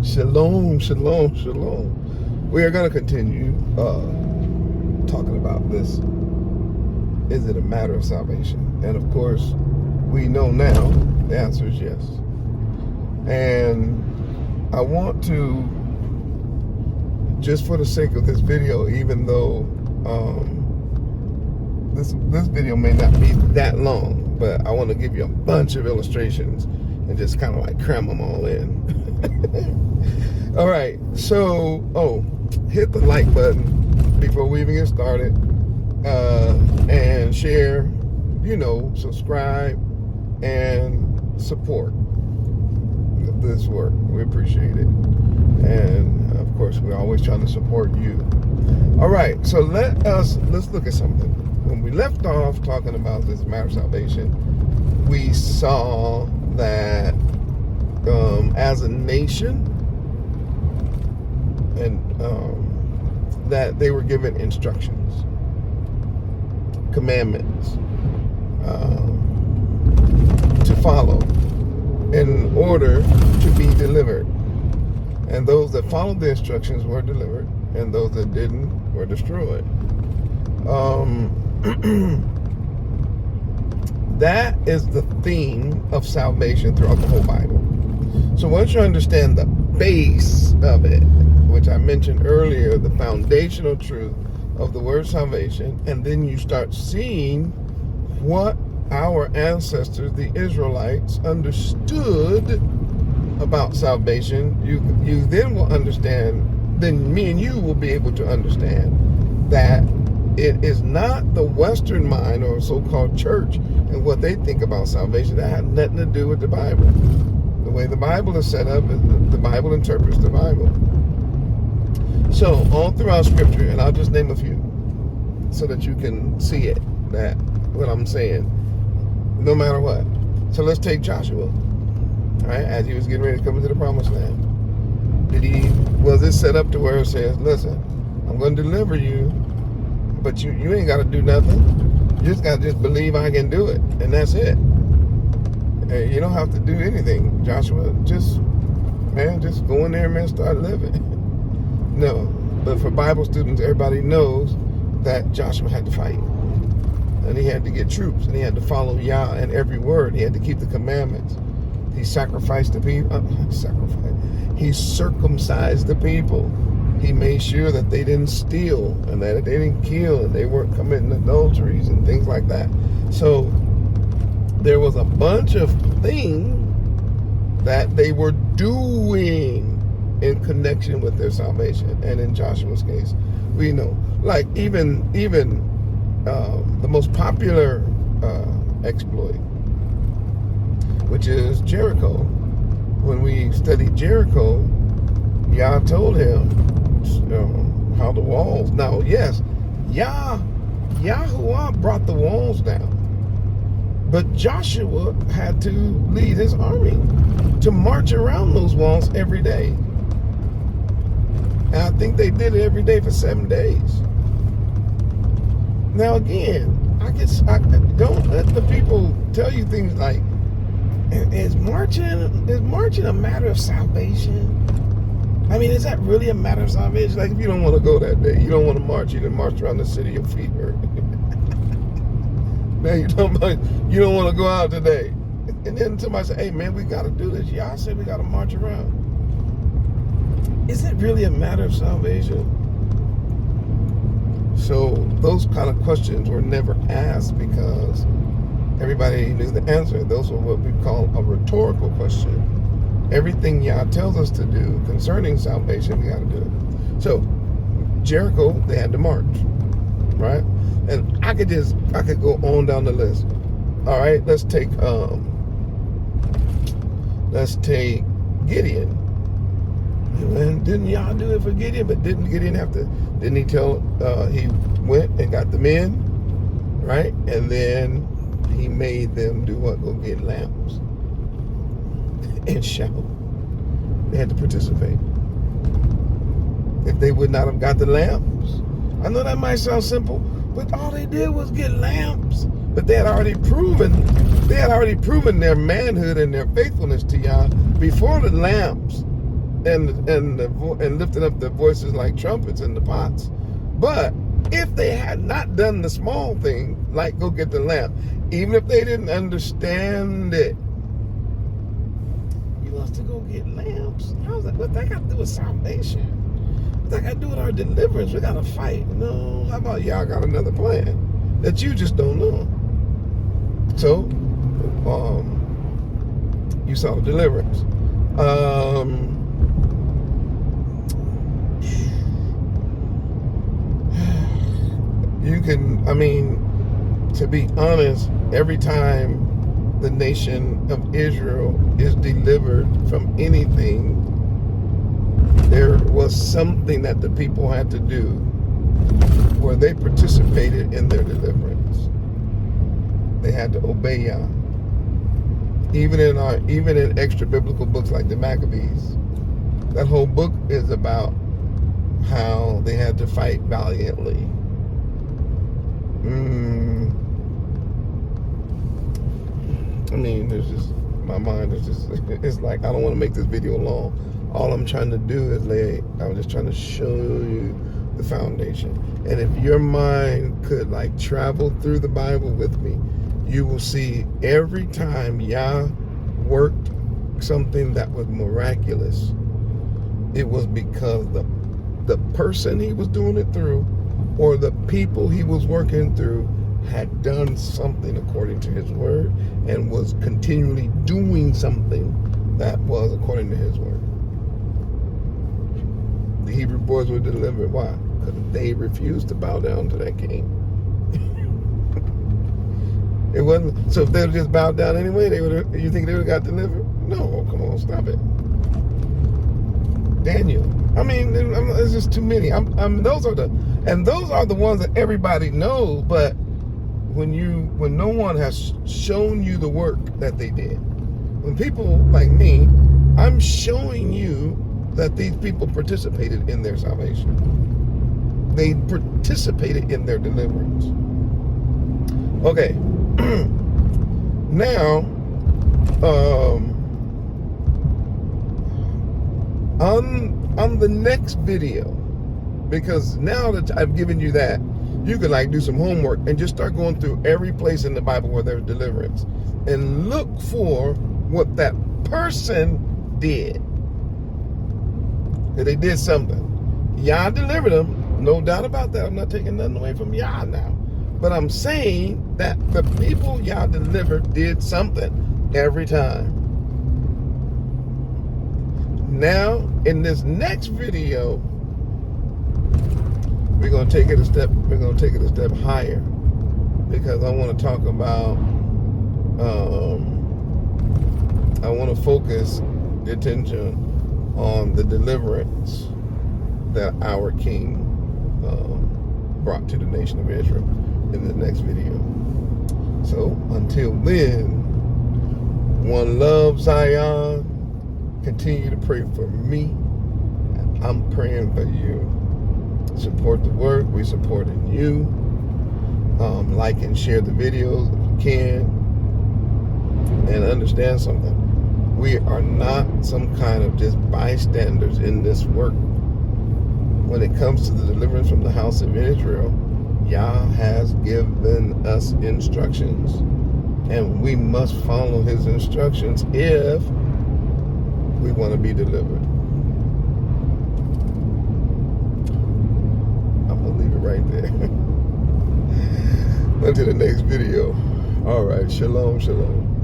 Shalom, shalom, shalom. We are going to continue talking about this. Is it a matter of salvation? And of course, we know now the answer is yes. And I want to, just for the sake of this video, even though this video may not be that long, but I want to give you a bunch of illustrations and just kind of like cram them all in. All right, so hit the like button before we even get started, and share, subscribe and support this work. We appreciate it, and of course we're always trying to support you. All right, so let's look at something. When we left off talking about this matter of salvation, we saw that as a nation, and that they were given instructions, commandments to follow in order to be delivered. And those that followed the instructions were delivered, and those that didn't were destroyed. That is the theme of salvation throughout the whole Bible. So once you understand the base of it, which I mentioned earlier, the foundational truth of the word salvation, and then you start seeing what our ancestors, the Israelites, understood about salvation, you then will understand, then me and you will be able to understand that it is not the Western mind or so-called church and what they think about salvation. That had nothing to do with the Bible. The way the Bible is set up, the Bible interprets the Bible. So all throughout Scripture, and I'll just name a few so that you can see it, that what I'm saying, no matter what. So let's take Joshua, all right, as he was getting ready to come into the promised land. Was it set up to where it says, listen, I'm going to deliver you, but you ain't got to do nothing. You just got to just believe I can do it, and that's it. And you don't have to do anything, Joshua. Just go in there, man, start living. No, but for Bible students, everybody knows that Joshua had to fight. And he had to get troops, and he had to follow Yah and every word. He had to keep the commandments. He sacrificed the people. He circumcised the people. He made sure that they didn't steal and that they didn't kill and they weren't committing adulteries and things like that. So there was a bunch of things that they were doing in connection with their salvation. And in Joshua's case, we know, like even the most popular exploit, which is Jericho. When we studied Jericho, Yah told him how the walls. Now, yes, Yahuwah brought the walls down, but Joshua had to lead his army to march around those walls every day. And I think they did it every day for 7 days. Now again, I don't let the people tell you things like, is marching a matter of salvation? I mean, is that really a matter of salvation? Like, if you don't want to go that day, you don't want to march, you didn't march around the city, your feet hurt. Now you're talking about you don't want to go out today. And then somebody say, hey man, we got to do this. Y'all said we got to march around. Is it really a matter of salvation? So those kind of questions were never asked because everybody knew the answer. Those were what we call a rhetorical question. Everything Yah tells us to do concerning salvation, we got to do it. So Jericho, they had to march, right? And I could go on down the list. All right, let's take Gideon. And didn't Yah do it for Gideon? But didn't Gideon didn't he tell, he went and got the men, right? And then he made them do what? Go get lamps and shout. They had to participate. If they would not have got the lamps, I know that might sound simple, but all they did was get lamps. But they had already proven their manhood and their faithfulness to Yah before the lamps and lifting up their voices like trumpets in the pots. But if they had not done the small thing, like go get the lamp, even if they didn't understand it, you want us to go get lamps? How's that? What that got to do with salvation? What that got to do with our deliverance? We got to fight. No, how about y'all got another plan that you just don't know? So, you saw the deliverance. You can, I mean, to be honest, every time the nation of Israel is delivered from anything, there was something that the people had to do where they participated in their deliverance. They had to obey Yah. Even in extra biblical books like the Maccabees, that whole book is about how they had to fight valiantly. I mean, there's just, my mind is just, it's like, I don't want to make this video long. All I'm trying to do is I'm just trying to show you the foundation. And if your mind could like travel through the Bible with me, you will see every time Yah worked something that was miraculous, it was because the person he was doing it through or the people he was working through had done something according to his word and was continually doing something that was according to his word. The Hebrew boys were delivered. Why? Because they refused to bow down to that king. It wasn't, so if they would just bowed down anyway, you think they would have got delivered? No, come on, stop it. Daniel. I mean, there's just too many. Those are the ones that everybody knows, but when no one has shown you the work that they did, when people like me, I'm showing you that these people participated in their salvation. They participated in their deliverance. Okay. Now, on the next video, because now that I've given you that, you can like do some homework and just start going through every place in the Bible where there's deliverance and look for what that person did. If they did something, Yah delivered them, no doubt about that. I'm not taking nothing away from Yah now. But I'm saying that the people Yah delivered did something every time. Now, in this next video, we're gonna take it a step. We're gonna take it a step higher because I want to talk about. I want to focus the attention on the deliverance that our King brought to the nation of Israel in the next video. So until then, one love, Zion. Continue to pray for me, and I'm praying for you. Support the work. We supporting you. Like and share the videos if you can, and understand something. We are not some kind of just bystanders in this work. When it comes to the deliverance from the house of Israel, Yah has given us instructions, and we must follow his instructions if we want to be delivered. I'm going to leave it right there. Until the next video. All right. Shalom, shalom.